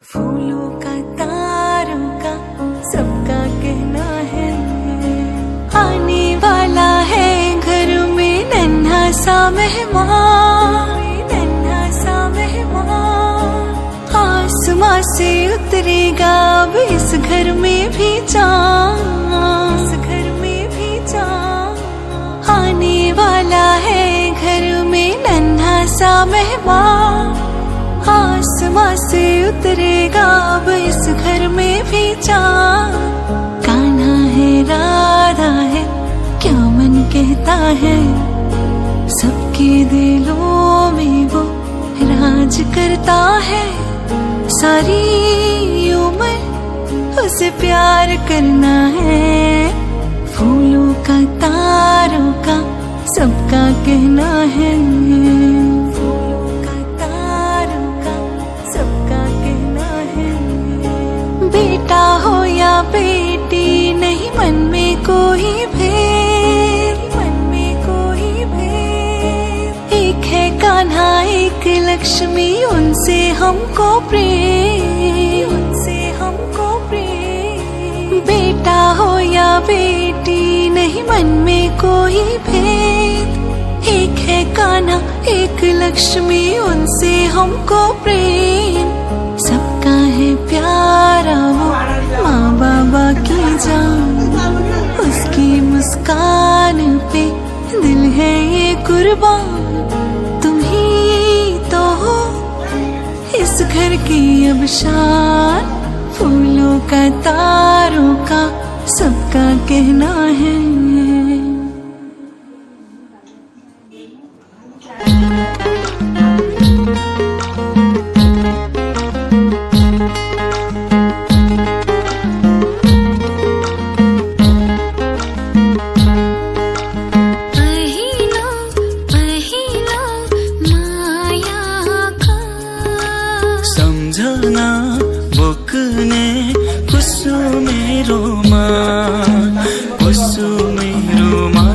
फूलों का तारों का सबका कहना है, आने वाला है घर में नन्हा सा मेहमान, नन्हा सा मेहमान। आसमां से उतरेगा अब इस घर में भी चाँद, इस घर में भी चाँद। आने वाला है घर में नन्हा सा मेहमान, आसमां से उतरेगा अब इस घर में भी चाँद। कान्हा है राधा है क्या मन कहता है, सबके दिलों में वो राज करता है। सारी उम्र उसे प्यार करना है, फूलों का तारों का सबका कहना है। बेटा हो या बेटी नहीं मन में कोई भेद, मन में कोई भेद। एक है कान्हा एक लक्ष्मी उनसे हमको प्रेम, उनसे हमको प्रेम। बेटा हो या बेटी नहीं मन में कोई भेद, एक है कान्हा एक लक्ष्मी उनसे हमको प्रेम। सबका है प्यारा वो माँ बाबा की जान, उसकी मुस्कान पे दिल है ये कुर्बान। तुम ही तो हो इस घर की अब शान, फूलों का तारों का सबका कहना है। सम्झना बोक्ने कुसुमेरोमा, कुसुमेरोमा,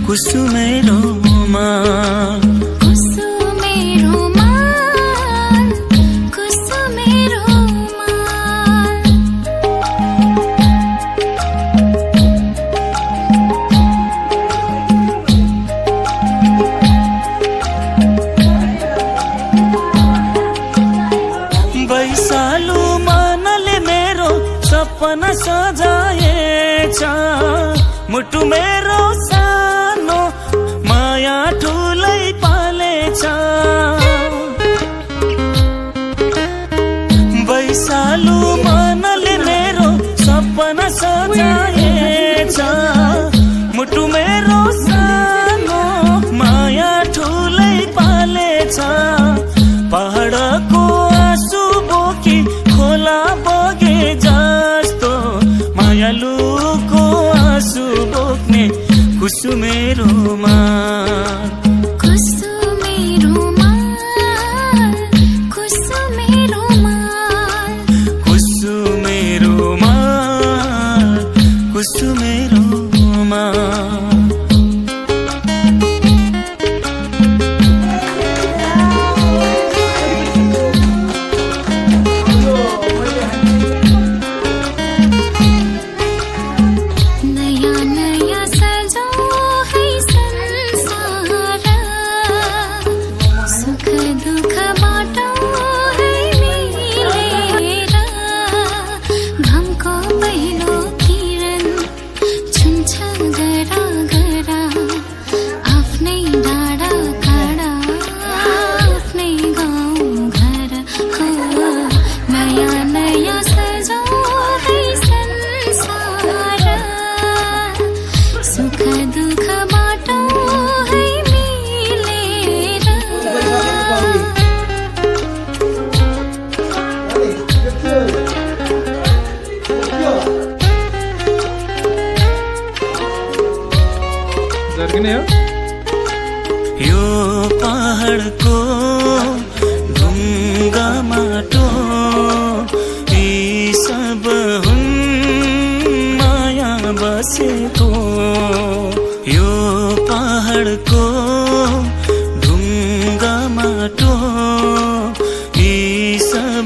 कुसुमेरोमा, कुसुमेरोमा, कुसुमेरोमा। वैशालु मनले मेरो सपना सजाएछ, मुटु मेरो सानो माया ठुलै पालेछ। वैशालु मनले मेरो सपना सजाएछ, मुटु मेरो सानो माया ठुलै पालेछ। पहाडको आँसु बोकी खोला बगे जस्तो, मायालुको आँसु बोक्ने कुसुमेरोमा, कुसुमेरोमा, कुसुमेरोमा, कुसुमेरोमा, कुसुमेरोमा। यो पहाडको ढुङ्गा माटो यी सब हुन् माया बसेको। यो पहाडको ढुङ्गा माटो यी सब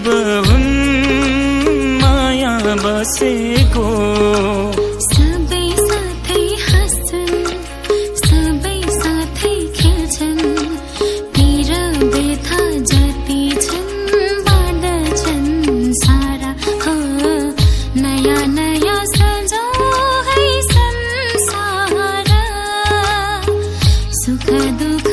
बसेको सबै साथै हाँस्छन् सबै साथै खेल्छन् पीर व्यथा जति छन् बाँड्छन् सारा हो नयाँ नयाँ सजाऊ है संसार सुख दुःख